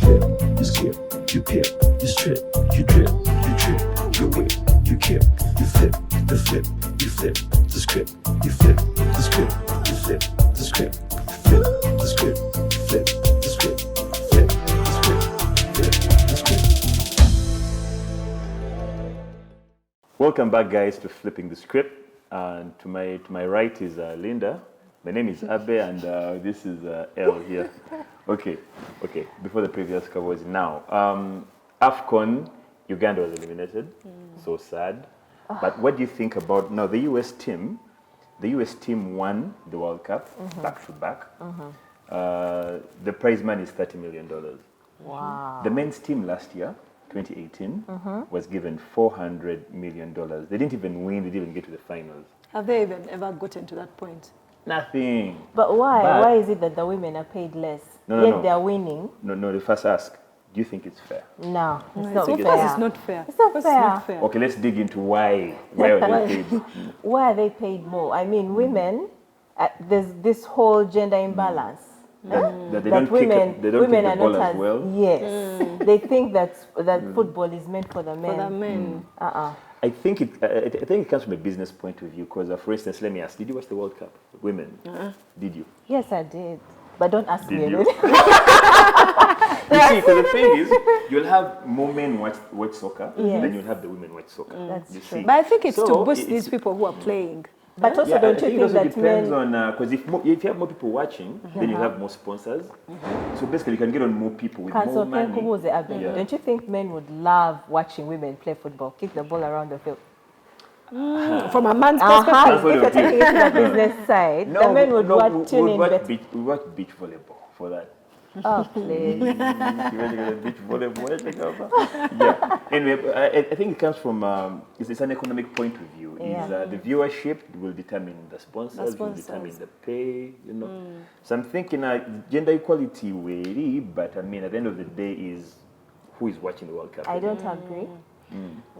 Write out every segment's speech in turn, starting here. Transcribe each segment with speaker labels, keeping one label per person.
Speaker 1: flip, you skip, you pip, you strip, you drip, you trip, you whip, you kip, you flip, the flip, you flip, the script, you flip, the script, you flip, the script, flip, the script, flip, the script, flip, the script, flip, the script.
Speaker 2: Welcome back, guys, to Flipping the Script. And to my right is Linda. My name is Abe, and this is Elle here. Okay. Before the previous cover was now. AFCON, Uganda was eliminated. So sad. But what do you think about now the US team? The US team won the World Cup back to back. The prize money is $30 million.
Speaker 3: Wow.
Speaker 2: The men's team last year, 2018, was given $400 million. They didn't even win. They didn't even get to the finals.
Speaker 4: Have they even ever gotten to that point?
Speaker 2: Nothing.
Speaker 3: But why? Why is it that the women are paid less? Yet they are winning?
Speaker 2: No, they first ask, do you think it's fair?
Speaker 3: No, it's not
Speaker 4: Of
Speaker 3: fair.
Speaker 4: course it's not fair.
Speaker 3: It's not
Speaker 4: Of course
Speaker 3: fair.
Speaker 4: It's not fair.
Speaker 2: Okay, let's dig into why are they paid?
Speaker 3: Why are they paid more? I mean, women, there's this whole gender imbalance.
Speaker 2: That they
Speaker 3: That
Speaker 2: don't kick
Speaker 3: women
Speaker 2: the
Speaker 3: are
Speaker 2: ball
Speaker 3: not
Speaker 2: as well.
Speaker 3: Yes, they think that football is meant for the men.
Speaker 4: For the men.
Speaker 2: I think it comes from a business point of view because, for instance, let me ask, did you watch the World Cup? Women, did you?
Speaker 3: Yes, I did. But don't ask me.
Speaker 2: Did you? You see, because the thing is, you'll have more men watch soccer, then you'll have the women watch soccer.
Speaker 3: That's
Speaker 2: you
Speaker 3: true.
Speaker 2: see?
Speaker 4: But I think it's to
Speaker 2: So
Speaker 4: boost these people who are playing.
Speaker 3: But also,
Speaker 2: Yeah,
Speaker 3: don't
Speaker 2: I
Speaker 3: you
Speaker 2: think it
Speaker 3: think
Speaker 2: also
Speaker 3: that
Speaker 2: depends
Speaker 3: men...
Speaker 2: on because if you have more people watching, then you have more sponsors. So basically, you can get on more people with more money.
Speaker 3: Don't you think men would love watching women play football, kick the ball around the field?
Speaker 4: From a man's perspective.
Speaker 3: If you're taking it to the business side, the men would tune in better.
Speaker 2: We watch beach volleyball for that.
Speaker 3: Oh, please.
Speaker 2: Beach volleyball. Yeah. Anyway, I think it comes from it's an economic point of view.
Speaker 3: Yeah.
Speaker 2: The viewership will determine the sponsors, will determine the pay. So I'm thinking gender equality really, but I mean at the end of the day is who is watching the World Cup.
Speaker 3: I don't agree.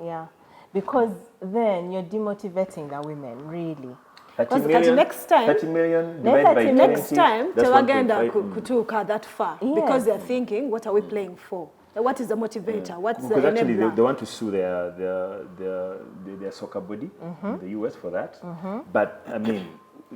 Speaker 3: Yeah, because then you're demotivating the women, really.
Speaker 2: 30 million,
Speaker 4: next time,
Speaker 2: 30 million divided by 20.
Speaker 4: Next time,
Speaker 2: that's
Speaker 4: Tewagenda
Speaker 2: 1.5.
Speaker 4: could go that far because they're thinking, what are we playing for? What is the motivator? What's the
Speaker 2: Because actually
Speaker 4: enabler?
Speaker 2: they want to sue their soccer body in the US for that. But I mean,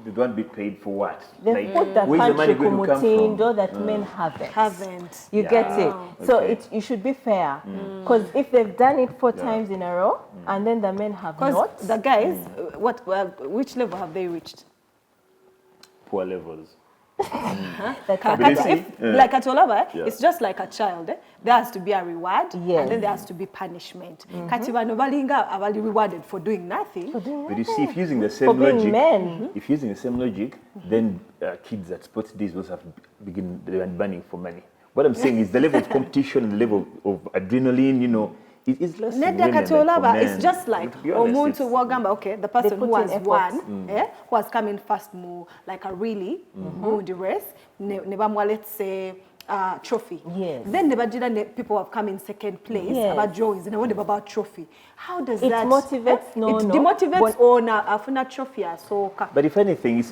Speaker 2: they don't be paid for what?
Speaker 3: They put the
Speaker 2: where's the money
Speaker 3: country
Speaker 2: going to come from?
Speaker 3: though that men haven't. You
Speaker 2: Yeah.
Speaker 3: get it? So
Speaker 2: Okay.
Speaker 3: it should be fair. Because if they've done it 4 times in a row and then the men have
Speaker 4: Because
Speaker 3: not,
Speaker 4: the guys, which level have they reached?
Speaker 2: Poor levels.
Speaker 3: that
Speaker 2: But you see,
Speaker 4: Like at Olaba,
Speaker 2: Yeah.
Speaker 4: it's just like a child. There has to be a reward,
Speaker 3: Yes.
Speaker 4: and then there has to be punishment. Kati bano balinga abali rewarded for doing nothing.
Speaker 2: But you see, if using the
Speaker 3: for
Speaker 2: same
Speaker 3: being
Speaker 2: logic,
Speaker 3: men.
Speaker 2: if using the same logic, then kids at sports days also have to begin burning for money. What I'm saying is the level of competition, the level of adrenaline, it is less in
Speaker 4: Neda
Speaker 2: women
Speaker 4: kati
Speaker 2: than for
Speaker 4: Olaba,
Speaker 2: men.
Speaker 4: it's just like
Speaker 2: To be honest,
Speaker 4: Omuntu
Speaker 2: it's-
Speaker 4: Wagamba, okay, the person
Speaker 3: put
Speaker 4: who
Speaker 3: in
Speaker 4: has
Speaker 3: effort.
Speaker 4: won, who has come in first more like a really good race, nebamwa, let's say, trophy.
Speaker 3: Yes.
Speaker 4: Then people have come in second place,
Speaker 3: Yes.
Speaker 4: about drawings, and what about trophy? How does
Speaker 3: It
Speaker 4: that
Speaker 3: motivates,
Speaker 4: it demotivates on a trophy so
Speaker 2: But if anything,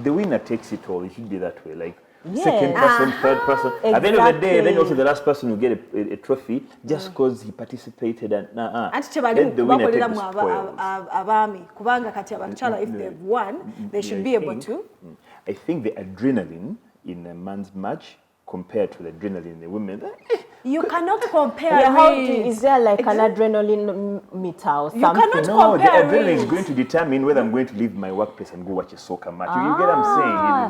Speaker 2: the winner takes it all. It should be that way. Like
Speaker 3: Yes.
Speaker 2: second person, third person. At the end of the day, then
Speaker 3: Exactly.
Speaker 2: also the last person will get a trophy just because he participated and
Speaker 4: anti
Speaker 2: let the winner take
Speaker 4: tebalikubakoleramu
Speaker 2: the spoils.
Speaker 4: abaami kubanga kati abakyala if they've won they should be able to.
Speaker 2: I think the adrenaline in a man's match compared to the adrenaline in the women.
Speaker 4: You cannot compare
Speaker 3: Is there like an adrenaline meter or something?
Speaker 4: You cannot
Speaker 2: No, the
Speaker 4: compare
Speaker 2: adrenaline is
Speaker 4: it.
Speaker 2: going to determine whether I'm going to leave my workplace and go watch a soccer match. You get what I'm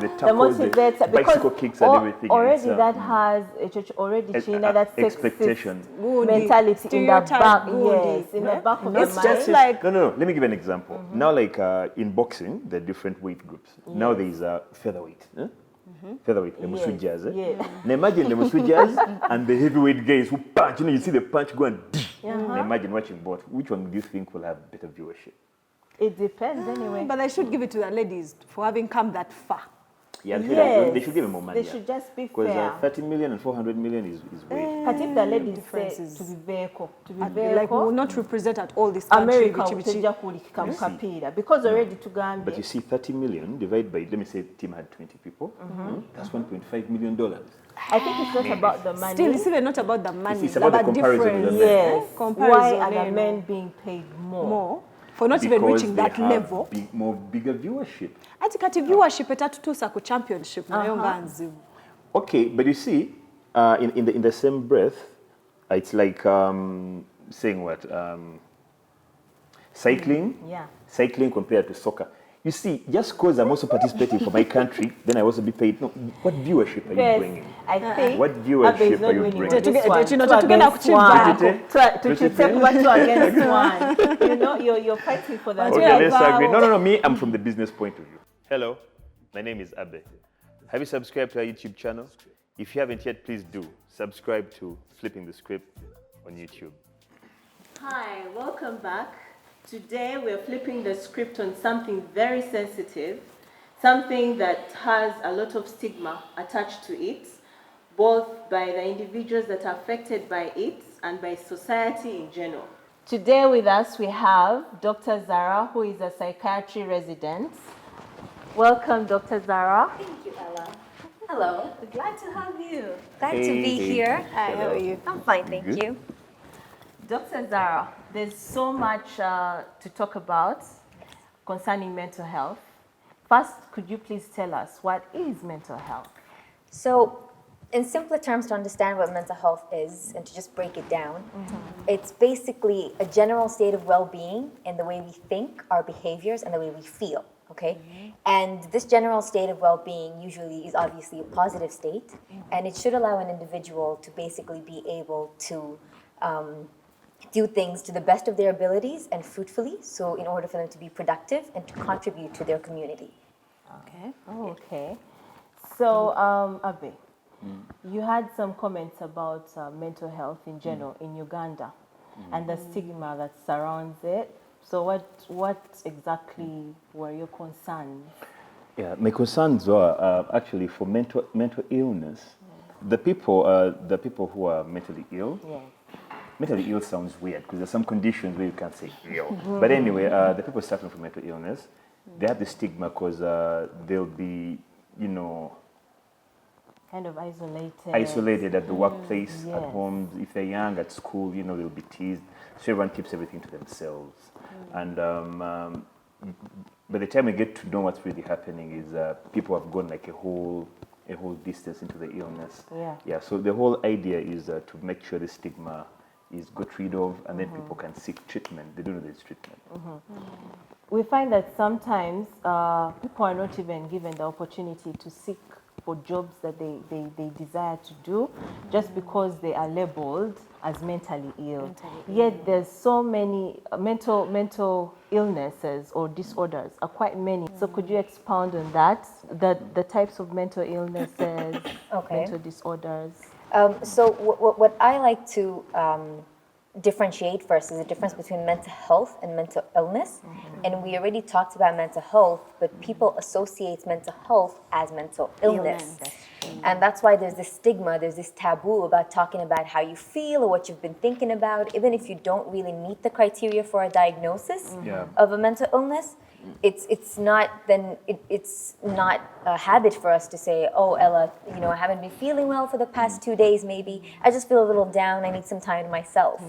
Speaker 2: saying? The
Speaker 3: The
Speaker 2: tackles, the
Speaker 3: motivator,
Speaker 2: bicycle
Speaker 3: because
Speaker 2: kicks and everything.
Speaker 3: already
Speaker 2: It's,
Speaker 3: that has already China that
Speaker 2: expectation.
Speaker 3: mentality in the
Speaker 4: Stereotype,
Speaker 3: back.
Speaker 4: goody.
Speaker 3: Yes, in the back of
Speaker 4: It's
Speaker 3: the
Speaker 4: just
Speaker 3: mind.
Speaker 4: like
Speaker 2: No. Let me give an example. Now, like in boxing, there are different weight groups. Now there is a featherweight. Featherweight, the Musujas.
Speaker 3: Yes.
Speaker 2: Now imagine the Musujas and the heavyweight guys who punch. You see the punch go and. Now imagine watching both. Which one do you think will have better viewership?
Speaker 3: It depends anyway.
Speaker 4: but I should give it to the ladies for having come that far.
Speaker 2: Yeah,
Speaker 3: Yes.
Speaker 2: they should give him more money.
Speaker 3: They should just be
Speaker 2: Because
Speaker 3: fair.
Speaker 2: 30 million and 400 million is way.
Speaker 3: But if the lady
Speaker 4: difference
Speaker 3: say
Speaker 4: is-
Speaker 3: to be vehicle,
Speaker 4: Like we will not represent at all this country.
Speaker 3: America
Speaker 4: bichi bichi.
Speaker 3: utejja kulika mukapira because already
Speaker 2: But
Speaker 3: tugambye
Speaker 2: you see, 30 million divided by, let me say, team had 20 people. That's $1.5 million.
Speaker 3: I think it's not about the money.
Speaker 4: Still, it's even not about the money.
Speaker 2: It's about the comparison with the men.
Speaker 3: Yes.
Speaker 4: Comparison,
Speaker 3: Why are the
Speaker 4: you
Speaker 3: men
Speaker 4: know.
Speaker 3: being paid more?
Speaker 4: More for not even
Speaker 2: Because
Speaker 4: reaching
Speaker 2: they
Speaker 4: that
Speaker 2: have
Speaker 4: level.
Speaker 2: bigger viewership.
Speaker 4: Ati kati viewership etatutuusa ku championship nayo nga nzibu.
Speaker 2: Okay, but you see, in the same breath, it's like saying what? Cycling?
Speaker 3: Yeah.
Speaker 2: Cycling compared to soccer. You see, just because I'm also participating for my country, then I also be paid. No, what viewership are you
Speaker 3: Yes,
Speaker 2: bringing?
Speaker 3: I think
Speaker 2: What viewership
Speaker 3: Abe is not
Speaker 2: are you
Speaker 3: winning
Speaker 2: bringing?
Speaker 3: on this one.
Speaker 4: Tuge-
Speaker 3: Two
Speaker 4: tugenda
Speaker 3: against
Speaker 4: kuchimba.
Speaker 3: one. Tuchite kuba two against one. You know, you're fighting for that.
Speaker 2: Okay,
Speaker 4: Yeah,
Speaker 2: let's
Speaker 4: wow.
Speaker 2: agree. No, me, I'm from the business point of view. Hello, my name is Abe. Have you subscribed to our YouTube channel? If you haven't yet, please do. Subscribe to Flipping the Script on YouTube.
Speaker 3: Hi, welcome back. Today we're flipping the script on something very sensitive, something that has a lot of stigma attached to it, both by the individuals that are affected by it and by society in general. Today with us we have Dr. Zara, who is a psychiatry resident. Welcome, Dr. Zara.
Speaker 5: Thank you, Ella. Hello. Glad to have you. Glad to
Speaker 2: Hey,
Speaker 5: be
Speaker 2: hey.
Speaker 5: here.
Speaker 4: Hi, how are you?
Speaker 5: I'm fine, thank
Speaker 2: Good.
Speaker 5: you.
Speaker 3: Dr. Zara, there's so much to talk about concerning mental health. First, could you please tell us what is mental health?
Speaker 5: So, in simpler terms, to understand what mental health is and to just break it down, it's basically a general state of well-being in the way we think, our behaviors, and the way we feel. Okay, and this general state of well-being usually is obviously a positive state, and it should allow an individual to basically be able to do things to the best of their abilities and fruitfully, so in order for them to be productive and to contribute to their community.
Speaker 4: Okay.
Speaker 3: Oh, okay. So, Abe, you had some comments about mental health in general in Uganda and the stigma that surrounds it. So what exactly were your concerns?
Speaker 2: Yeah, my concerns were actually for mental illness. The people who are mentally ill.
Speaker 3: Yes.
Speaker 2: Mentally ill sounds weird because there's some conditions where you can't say ill. But anyway, the people suffering from mental illness, they have the stigma because they'll be,
Speaker 3: Kind of
Speaker 2: isolated at the workplace, at
Speaker 3: Yes.
Speaker 2: home. If they're young, at school, they'll be teased. So everyone keeps everything to themselves. And by the time we get to know what's really happening is people have gone like a whole distance into the illness.
Speaker 3: Yeah.
Speaker 2: So the whole idea is to make sure the stigma is got rid of, and then people can seek treatment. They don't know there's treatment.
Speaker 3: We find that sometimes people are not even given the opportunity to seek for jobs that they desire to do just because they are labeled as mentally ill. Yet there's so many mental illnesses or disorders are quite many. So could you expound on that? The types of mental illnesses,
Speaker 5: Okay.
Speaker 3: mental disorders.
Speaker 5: So what I like to differentiate first is the difference between mental health and mental illness. And we already talked about mental health, but people associate mental health as mental illness. And that's why there's this stigma, there's this taboo about talking about how you feel or what you've been thinking about, even if you don't really meet the criteria for a diagnosis
Speaker 2: Yeah.
Speaker 5: of a mental illness. It's not a habit for us to say, oh, Ella, I haven't been feeling well for the past 2 days maybe. I just feel a little down. I need some time to myself,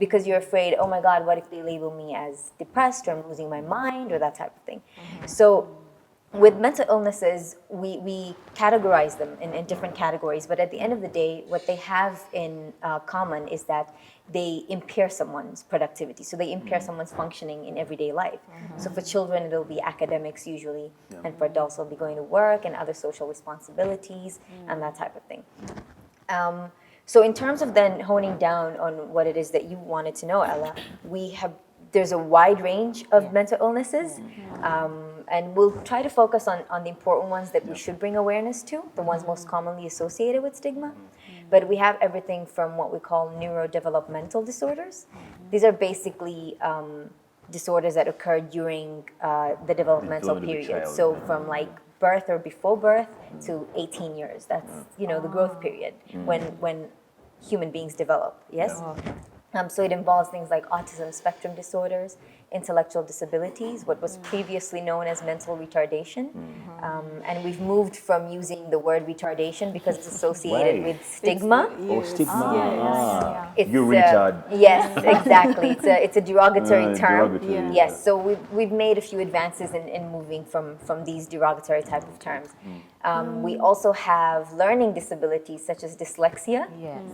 Speaker 5: because you're afraid, oh my God, what if they label me as depressed or I'm losing my mind or that type of thing. So with mental illnesses, we categorize them in different categories, but at the end of the day, what they have in common is that they impair someone's productivity. So they impair someone's functioning in everyday life. So for children, it'll be academics usually, and for adults, it'll be going to work and other social responsibilities and that type of thing. So in terms of then honing down on what it is that you wanted to know, Ella, there's a wide range of mental illnesses, and we'll try to focus on the important ones that we should bring awareness to, the ones most commonly associated with stigma. But we have everything from what we call neurodevelopmental disorders. These are basically disorders that occur during the development
Speaker 2: development of the
Speaker 5: period.
Speaker 2: child.
Speaker 5: So from like birth or before birth to 18 years. That's, the growth period when human beings develop, yes? So it involves things like autism spectrum disorders, intellectual disabilities, what was previously known as mental retardation. And we've moved from using the word retardation because it's associated with stigma.
Speaker 2: Stigma.
Speaker 5: It's,
Speaker 2: You retard.
Speaker 5: Yes, exactly. It's a derogatory term.
Speaker 2: derogatory,
Speaker 5: Yes, so we've made a few advances in moving from these derogatory type of terms. We also have learning disabilities such as dyslexia.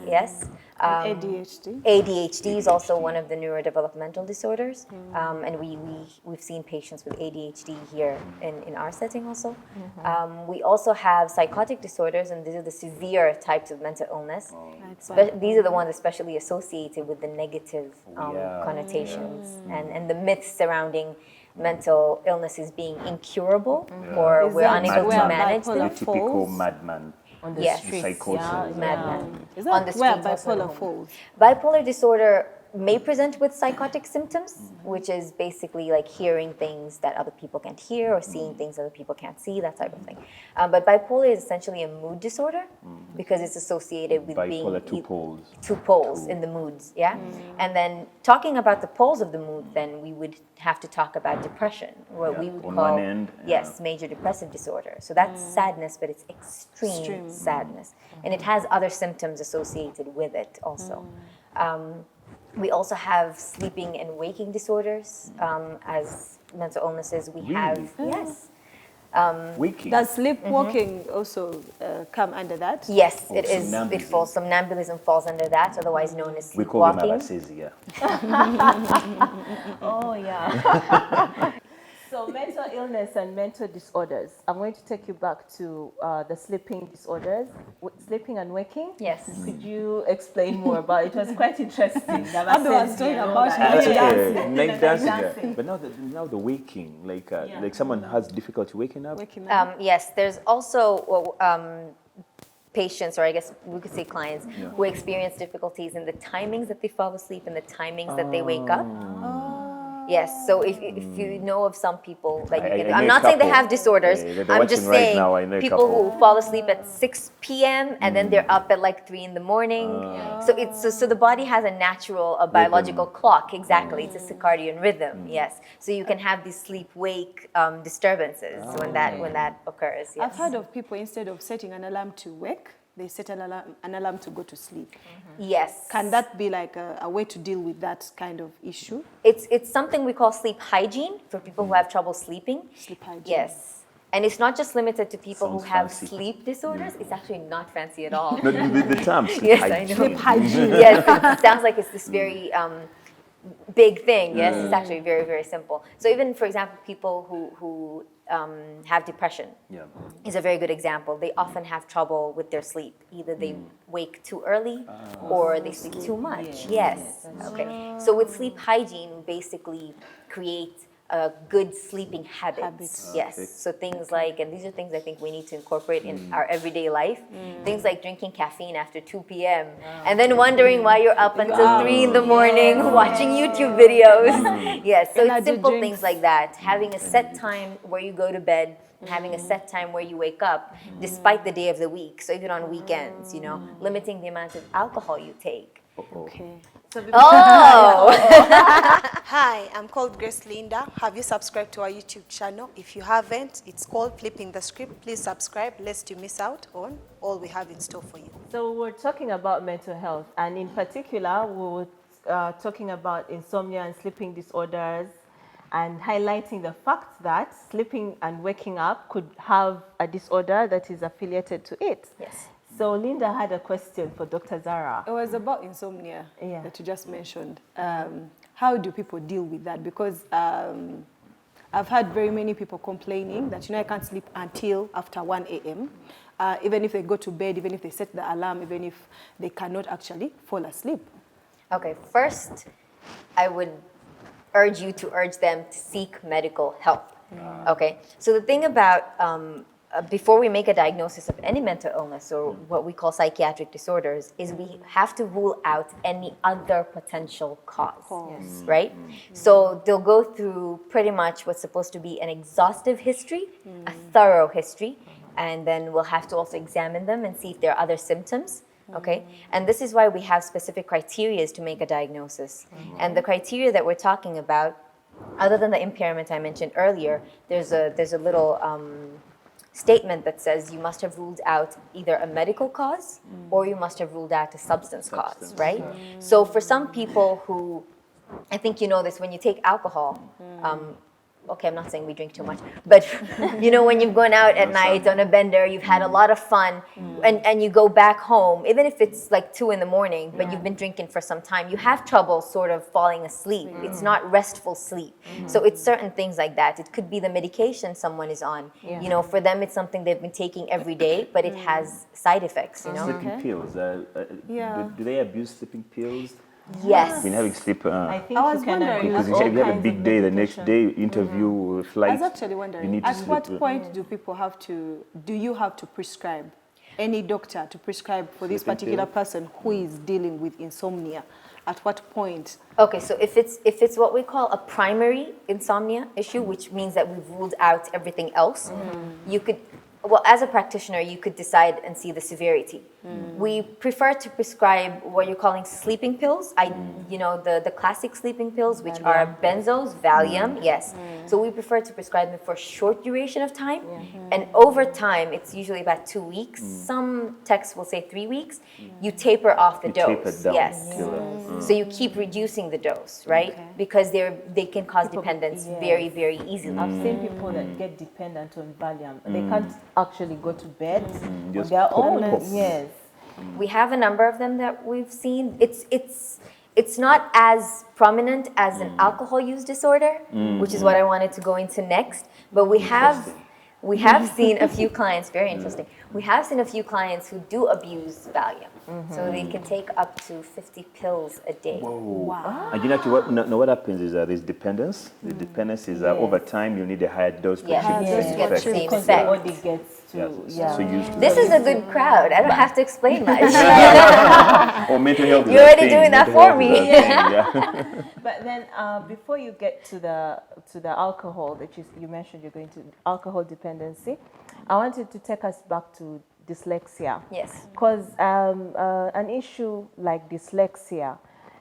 Speaker 5: Yes.
Speaker 4: ADHD.
Speaker 5: ADHD is also one of the neurodevelopmental disorders, and we've seen patients with ADHD here in our setting also. We also have psychotic disorders, and these are the severe types of mental illness. These are the ones especially associated with the negative connotations and the myths surrounding mental illnesses being incurable or we're unable to manage them.
Speaker 2: The typical madman.
Speaker 3: On the
Speaker 5: Yes.
Speaker 3: streets.
Speaker 2: Psychosis.
Speaker 5: Madman.
Speaker 4: Is
Speaker 5: On
Speaker 4: that
Speaker 5: the
Speaker 4: where
Speaker 5: streets also.
Speaker 4: bipolar falls?
Speaker 5: Bipolar disorder may present with psychotic symptoms, which is basically like hearing things that other people can't hear or seeing things other people can't see, that type of thing. But bipolar is essentially a mood disorder because it's associated with
Speaker 2: Bipolar
Speaker 5: being
Speaker 2: two poles.
Speaker 5: two poles in the moods, yeah? And then talking about the poles of the mood, then we would have to talk about depression, what we would
Speaker 2: On
Speaker 5: call,
Speaker 2: one end,
Speaker 5: yes, major depressive disorder. So that's sadness, but it's extreme sadness. And it has other symptoms associated with it also. We also have sleeping and waking disorders as mental illnesses. We have, yes.
Speaker 2: Waking.
Speaker 4: Does sleepwalking also come under that?
Speaker 5: Yes,
Speaker 2: Oh,
Speaker 5: it is. It
Speaker 2: somnambulism.
Speaker 5: falls. Somnambulism falls under that, otherwise known as
Speaker 2: We call them
Speaker 5: sleepwalking.
Speaker 2: abasesia.
Speaker 3: Oh, yeah. So mental illness and mental disorders. I'm going to take you back to the sleeping disorders, sleeping and waking.
Speaker 5: Yes.
Speaker 3: Could you explain more about it? It was quite interesting.
Speaker 4: Other was talking about
Speaker 2: Like dancing. But now the waking, like someone has difficulty waking up.
Speaker 5: Yes, there's also patients, or I guess we could say clients, who experience difficulties in the timings that they fall asleep and the timings that they wake up. Yes, so if you know of some people, like
Speaker 2: I know
Speaker 5: I'm
Speaker 2: a
Speaker 5: not saying they
Speaker 2: couple.
Speaker 5: have disorders,
Speaker 2: They're
Speaker 5: I'm just
Speaker 2: watching right
Speaker 5: saying
Speaker 2: now, I know a
Speaker 5: people
Speaker 2: couple.
Speaker 5: who fall asleep at 6 p.m. and then they're up at like 3 in the morning. So the body has a natural, a biological clock, exactly. It's a circadian rhythm, yes. So you can have these sleep-wake disturbances when that occurs. Yes.
Speaker 4: I've heard of people, instead of setting an alarm to wake, they set an alarm to go to sleep.
Speaker 5: Yes.
Speaker 4: Can that be like a way to deal with that kind of issue?
Speaker 5: It's something we call sleep hygiene for people who have trouble sleeping.
Speaker 4: Sleep hygiene.
Speaker 5: Yes. And it's not just limited to people
Speaker 2: Sounds
Speaker 5: who have
Speaker 2: fancy.
Speaker 5: sleep disorders. It's actually not fancy at all.
Speaker 2: No, the term sleep
Speaker 5: Yes, I
Speaker 2: hygiene.
Speaker 5: know.
Speaker 4: Sleep hygiene.
Speaker 5: Yes, it sounds like it's this very big thing. Yes, it's actually very, very simple. So even, for example, people who have depression is a very good example. They often have trouble with their sleep. Either they wake too early or they sleep too much. Yes. Okay. So with sleep hygiene, we basically create good sleeping habits. Yes. So things like, and these are things I think we need to incorporate in our everyday life. Things like drinking caffeine after 2 p.m. and then wondering why you're up until 3 in the morning watching YouTube videos. Yes. So it's simple things like that. Having a set time where you go to bed and having a set time where you wake up despite the day of the week. So even on weekends, limiting the amount of alcohol you take.
Speaker 4: Okay.
Speaker 5: Oh!
Speaker 6: Hi, I'm called Grace Linda. Have you subscribed to our YouTube channel? If you haven't, it's called Flipping the Script. Please subscribe lest you miss out on all we have in store for you.
Speaker 3: So we're talking about mental health, and in particular, we were talking about insomnia and sleeping disorders, and highlighting the fact that sleeping and waking up could have a disorder that is affiliated to it.
Speaker 5: Yes.
Speaker 3: So Linda had a question for Dr. Zara.
Speaker 4: It was about insomnia that you just mentioned. How do people deal with that? Because I've had very many people complaining that, I can't sleep until after 1 a.m. Even if they go to bed, even if they set the alarm, even if they cannot actually fall asleep.
Speaker 5: Okay, first, I would urge them to seek medical help. Okay, so the thing about before we make a diagnosis of any mental illness or what we call psychiatric disorders, is we have to rule out any other potential cause, right? So they'll go through pretty much what's supposed to be an exhaustive history, a thorough history, and then we'll have to also examine them and see if there are other symptoms. Okay, and this is why we have specific criteria to make a diagnosis. And the criteria that we're talking about, other than the impairment I mentioned earlier, there's a little statement that says you must have ruled out either a medical cause or you must have ruled out a substance cause, right? So for some people who, I think you know this, when you take alcohol, okay, I'm not saying we drink too much, but you know, when you've gone out at night on a bender, you've had a lot of fun, and you go back home, even if it's like 2 a.m, but you've been drinking for some time, you have trouble sort of falling asleep. It's not restful sleep. So it's certain things like that. It could be the medication someone is on. You know, for them, it's something they've been taking every day, but it has side effects, you know?
Speaker 2: Sleeping pills. Do they abuse sleeping pills?
Speaker 5: Yes.
Speaker 2: Been having sleep.
Speaker 3: I think
Speaker 4: I was
Speaker 3: you can
Speaker 4: wondering,
Speaker 2: Because
Speaker 3: abuse
Speaker 2: if
Speaker 3: all
Speaker 2: you have a
Speaker 3: kinds
Speaker 2: big
Speaker 3: of
Speaker 2: day, the
Speaker 3: medication.
Speaker 2: next day, interview, flight.
Speaker 4: I was actually
Speaker 2: you
Speaker 4: wondering,
Speaker 2: need to
Speaker 4: at
Speaker 2: sleep.
Speaker 4: what point do people have to, do you have to prescribe, any doctor to prescribe for this
Speaker 2: Sleeping
Speaker 4: particular
Speaker 2: pill?
Speaker 4: person who is dealing with insomnia? At what point?
Speaker 5: Okay, so if it's what we call a primary insomnia issue, which means that we've ruled out everything else, you could, well, as a practitioner, you could decide and see the severity. We prefer to prescribe what you're calling sleeping pills. You know, the classic sleeping pills, which are benzos, Valium, yes. So we prefer to prescribe them for a short duration of time. And over time, it's usually about 2 weeks. Some texts will say 3 weeks. You taper off the
Speaker 2: You
Speaker 5: dose.
Speaker 2: taper down.
Speaker 5: Yes. So you keep reducing the dose, right? Because they can cause dependence very, very easily.
Speaker 3: I've seen people that get dependent on Valium. They can't actually go to bed on
Speaker 2: Just
Speaker 3: their
Speaker 2: pop,
Speaker 3: own.
Speaker 2: pop.
Speaker 3: Yes.
Speaker 5: We have a number of them that we've seen. It's not as prominent as an alcohol use disorder, which is what I wanted to go into next. But we have seen a few clients, very interesting. We have seen a few clients who do abuse Valium. So they can take up to 50 pills a day.
Speaker 2: Wow. And you know, what happens is there's dependence. The dependence is over time you need a higher dose to
Speaker 5: Yes.
Speaker 2: achieve the
Speaker 5: Yes.
Speaker 2: same
Speaker 5: Yes.
Speaker 2: effect.
Speaker 5: Same
Speaker 3: Because the
Speaker 5: effect.
Speaker 3: body gets to,
Speaker 2: So used to
Speaker 5: This
Speaker 2: that.
Speaker 5: is a good crowd. I don't have to explain much.
Speaker 2: Or mental health is
Speaker 5: You're
Speaker 2: our
Speaker 5: already
Speaker 2: thing.
Speaker 5: doing that
Speaker 2: Mental
Speaker 5: for
Speaker 2: health is
Speaker 5: me.
Speaker 2: our thing, yeah.
Speaker 3: But then, before you get to the alcohol that you mentioned, you're going to alcohol dependency. I wanted to take us back to dyslexia.
Speaker 5: Yes.
Speaker 3: Because an issue like dyslexia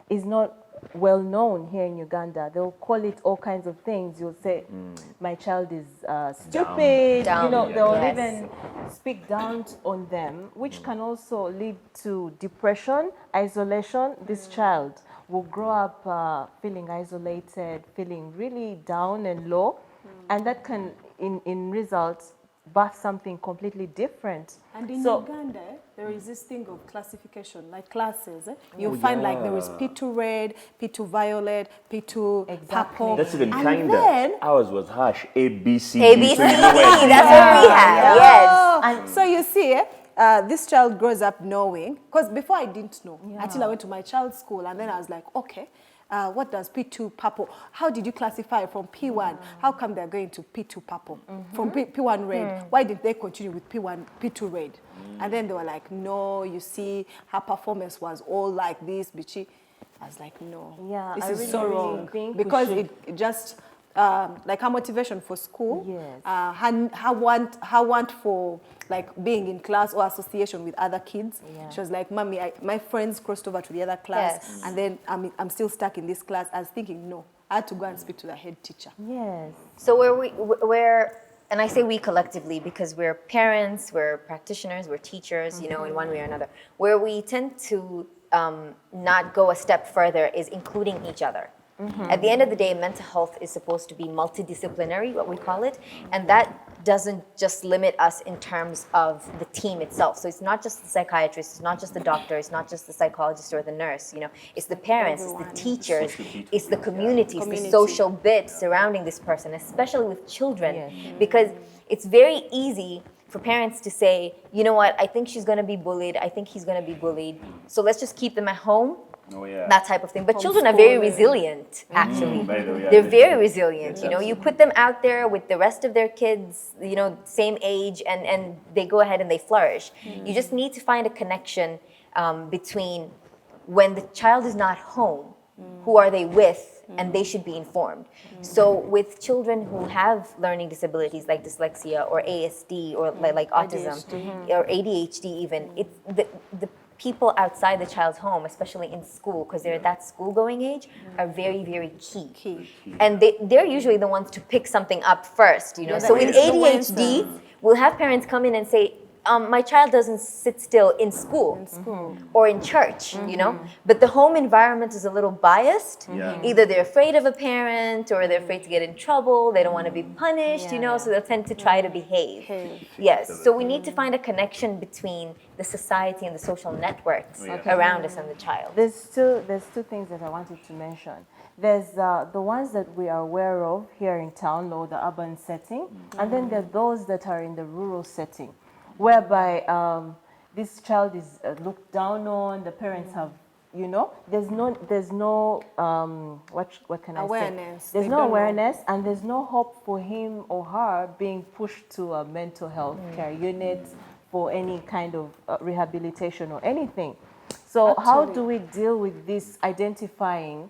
Speaker 3: is not well known here in Uganda. They'll call it all kinds of things. You'll say, my child is stupid.
Speaker 5: Down.
Speaker 3: You know, they'll
Speaker 5: Yes.
Speaker 3: even speak down on them, which can also lead to depression, isolation. This child will grow up feeling isolated, feeling really down and low, and that can, in results, birth something completely different.
Speaker 4: And in
Speaker 3: So-
Speaker 4: Uganda, there is this thing of classification, like classes. You'll find like there is P2 red, P2 violet, P2 purple.
Speaker 2: That's even
Speaker 4: and
Speaker 2: kinder.
Speaker 4: then,
Speaker 2: Ours was harsh. A, B, C,
Speaker 5: A,
Speaker 2: D.
Speaker 5: B, C,
Speaker 2: So
Speaker 5: D.
Speaker 2: you know where it
Speaker 5: That's what we have. Yes.
Speaker 4: and so you see, this child grows up knowing, because before I didn't know, until I went to my child's school, and then I was like, okay, what does P2 purple, how did you classify from P1? How come they're going to P2 purple? From P1 red, why didn't they continue with P2 red? And then they were like, no, you see, her performance was all like this, bitchy. I was like, no,
Speaker 3: Yeah,
Speaker 4: this
Speaker 3: I
Speaker 4: is
Speaker 3: really,
Speaker 4: so
Speaker 3: really
Speaker 4: wrong.
Speaker 3: think we
Speaker 4: Because
Speaker 3: should-
Speaker 4: it just, like her motivation for school,
Speaker 3: Yes.
Speaker 4: her want for like being in class or association with other kids.
Speaker 3: Yeah.
Speaker 4: She was like, Mommy, my friends crossed over to the other class,
Speaker 5: Yes.
Speaker 4: and then I'm still stuck in this class. I was thinking, no, I had to go and speak to the head teacher.
Speaker 3: Yes.
Speaker 5: So and I say we collectively because we're parents, we're practitioners, we're teachers, you know, in one way or another. Where we tend to not go a step further is including each other. At the end of the day, mental health is supposed to be multidisciplinary, what we call it, and that doesn't just limit us in terms of the team itself. So it's not just the psychiatrist, it's not just the doctor, it's not just the psychologist or the nurse, you know, it's the parents, it's the teachers, it's the community, it's the social bit surrounding this person, especially with children, because it's very easy for parents to say, you know what, I think she's going to be bullied, I think he's going to be bullied, so let's just keep them at home that type of thing. But children are very resilient, actually.
Speaker 2: By the way, yeah,
Speaker 5: They're
Speaker 2: that's
Speaker 5: very
Speaker 2: true.
Speaker 5: resilient.
Speaker 2: Yes,
Speaker 5: You know, you
Speaker 2: absolutely.
Speaker 5: put them out there with the rest of their kids, you know, same age, and they go ahead and they flourish. You just need to find a connection between when the child is not home, who are they with, and they should be informed. So with children who have learning disabilities like dyslexia or ASD or like autism or ADHD even, it's the people outside the child's home, especially in school, because they're at that school-going age, are very, very key. And they're usually the ones to pick something up first, you know. So in ADHD, we'll have parents come in and say, my child doesn't sit still in school or in church, you know, but the home environment is a little biased. Either they're afraid of a parent or they're afraid to get in trouble, they don't want to be punished, you know, so they'll tend to try to behave. Yes, so we need to find a connection between the society and the social networks around us and the child.
Speaker 3: There's two things that I wanted to mention. There's the ones that we are aware of here in town or the urban setting, and then there are those that are in the rural setting, whereby this child is looked down on. The parents have, you know, there's no what can
Speaker 4: Awareness.
Speaker 3: I say? There's
Speaker 4: They
Speaker 3: no
Speaker 4: don't know.
Speaker 3: awareness, and there's no hope for him or her being pushed to a mental health care unit for any kind of rehabilitation or anything. So how do we deal with this, identifying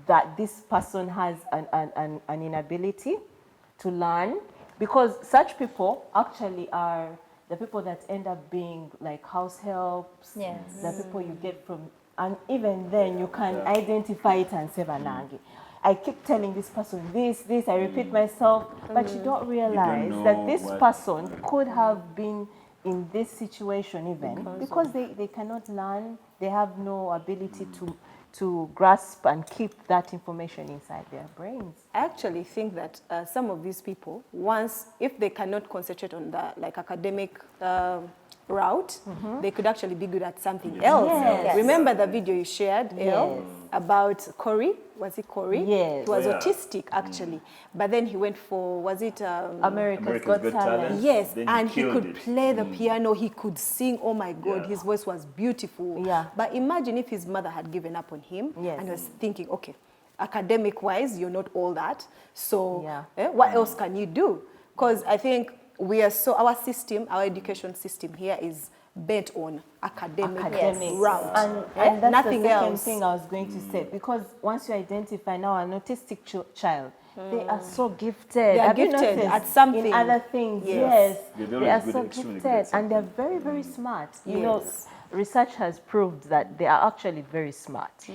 Speaker 3: that this person has an inability to learn? Because such people actually are the people that end up being like house helps,
Speaker 5: Yes.
Speaker 3: the people you get from, and even then you can identify it and say, Banangi, I keep telling this person this, I repeat myself, but you don't realize that this person could have been in this situation even because they cannot learn, they have no ability to grasp and keep that information inside their brains.
Speaker 4: I actually think that some of these people, once, if they cannot concentrate on the like academic route, they could actually be good at something else.
Speaker 3: Yes.
Speaker 4: Remember the video you shared, Elle, about Corey? Was it Corey?
Speaker 3: Yes.
Speaker 4: He was autistic actually, but then he went for, was it
Speaker 3: America's Got Talent.
Speaker 4: Yes,
Speaker 2: Then
Speaker 4: and he
Speaker 2: killed
Speaker 4: could
Speaker 2: it.
Speaker 4: play the piano, he could sing, oh my God,
Speaker 2: Yeah.
Speaker 4: his voice was beautiful.
Speaker 3: Yeah.
Speaker 4: But imagine if his mother had given up on him
Speaker 3: Yes.
Speaker 4: and was thinking, okay, academic-wise, you're not all that, so
Speaker 3: Yeah.
Speaker 4: what else can you do? Because I think we are so, our system, our education system here is bent on academic route.
Speaker 3: And that's
Speaker 4: nothing
Speaker 3: the second
Speaker 4: else.
Speaker 3: thing I was going to say, because once you identify now an autistic child, they are so gifted.
Speaker 4: They are
Speaker 3: Have you
Speaker 4: gifted
Speaker 3: noticed?
Speaker 4: at something.
Speaker 3: In other things,
Speaker 4: Yes.
Speaker 3: yes.
Speaker 2: They're
Speaker 3: They are
Speaker 2: always good,
Speaker 3: so
Speaker 2: extremely good
Speaker 3: gifted,
Speaker 2: at something.
Speaker 3: and they're very, very smart. You know,
Speaker 4: Yes.
Speaker 3: research has proved that they are actually very smart.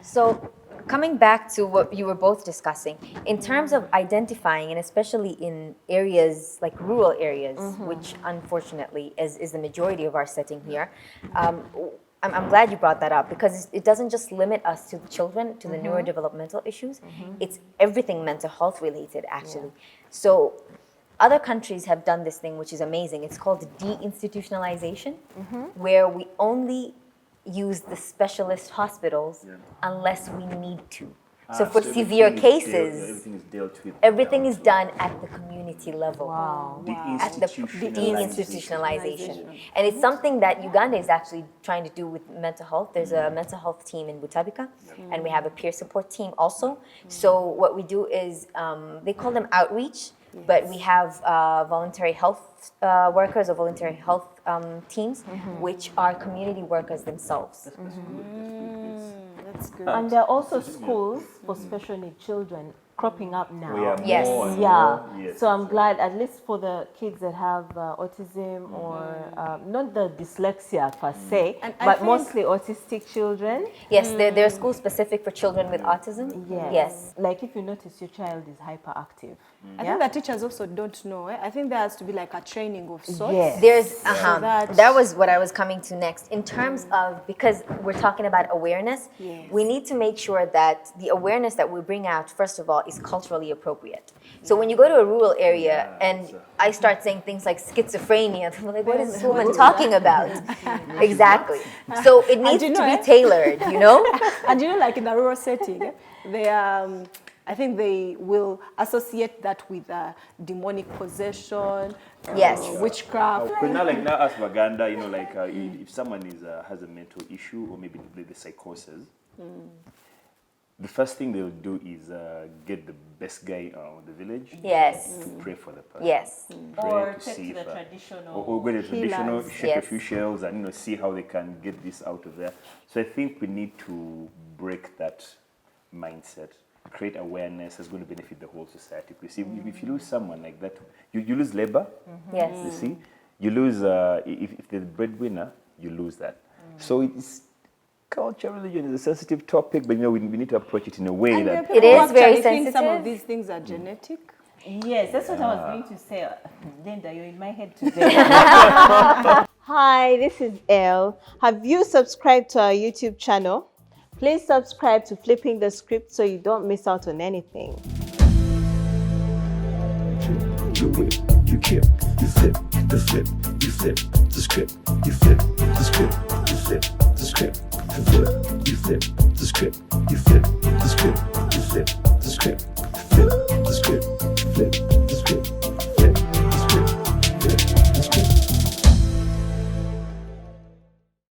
Speaker 5: So coming back to what you were both discussing, in terms of identifying, and especially in areas like rural areas, which unfortunately is the majority of our setting here, I'm glad you brought that up because it doesn't just limit us to the children, to the neurodevelopmental issues. It's everything mental health related, actually. So other countries have done this thing, which is amazing. It's called deinstitutionalization, where we only use the specialist hospitals unless we need to. So for
Speaker 2: So
Speaker 5: severe
Speaker 2: everything is
Speaker 5: cases,
Speaker 2: everything is dealt with.
Speaker 5: everything is done at the community level.
Speaker 3: Wow.
Speaker 5: At the deinstitutionalization. And it's something that Uganda is actually trying to do with mental health. There's a mental health team in Butabika, and we have a peer support team also. So what we do is, they call them outreach, but we have voluntary health workers or voluntary health teams, which are community workers themselves.
Speaker 4: That's good.
Speaker 3: And there are also schools for special need children cropping up now.
Speaker 2: We are
Speaker 5: Yes.
Speaker 2: more and
Speaker 3: Yeah,
Speaker 2: more, yes.
Speaker 3: so I'm glad, at least for the kids that have autism or not the dyslexia per se,
Speaker 4: And I
Speaker 3: but
Speaker 4: think-
Speaker 3: mostly autistic children.
Speaker 5: Yes, there are schools specific for children with autism. Yes.
Speaker 3: Like if you notice your child is hyperactive.
Speaker 4: I think that teachers also don't know. I think there has to be like a training of sorts.
Speaker 3: Yes.
Speaker 5: There's
Speaker 4: that-
Speaker 5: that was what I was coming to next. In terms of, because we're talking about awareness, we need to make sure that the awareness that we bring out, first of all, is culturally appropriate. So when you go to a rural area and I start saying things like schizophrenia, they're like, what is this woman talking about? Exactly. So it needs
Speaker 4: you
Speaker 5: to
Speaker 4: know,
Speaker 5: be tailored, you know?
Speaker 4: And you know, like in the rural setting, I think they will associate that with demonic possession,
Speaker 5: Yes.
Speaker 4: witchcraft.
Speaker 2: Because now as Waganda, if someone has a mental issue or maybe the psychosis, the first thing they'll do is get the best guy in the village.
Speaker 5: Yes.
Speaker 2: Pray for the person.
Speaker 5: Yes.
Speaker 2: Pray
Speaker 3: Or
Speaker 2: to
Speaker 3: take
Speaker 2: see
Speaker 3: to the
Speaker 2: if,
Speaker 3: traditional.
Speaker 2: or go to the traditional,
Speaker 4: healers.
Speaker 2: shake a
Speaker 5: Yes.
Speaker 2: few shells and see how they can get this out of there. So I think we need to break that mindset, create awareness that's going to benefit the whole society. Because if you lose someone like that, you lose labor.
Speaker 5: Yes.
Speaker 2: You see, you lose if the breadwinner, you lose that. So it's culture, religion is a sensitive topic, but we need to approach it in a way
Speaker 4: And there are
Speaker 2: that
Speaker 4: people
Speaker 5: It is
Speaker 4: who actually
Speaker 5: very
Speaker 4: think some of
Speaker 5: sensitive.
Speaker 4: these things are genetic.
Speaker 3: Yes, that's what I was going to say. Linda, you're in my head today. Hi, this is Elle. Have you subscribed to our YouTube channel? Please subscribe to Flipping the Script so you don't miss out on anything.
Speaker 1: You whip, you kick, you flip, the flip, you flip, the script, you flip, the script, you flip, the script, you flip, you flip, the script, you flip, the script, you flip, the script.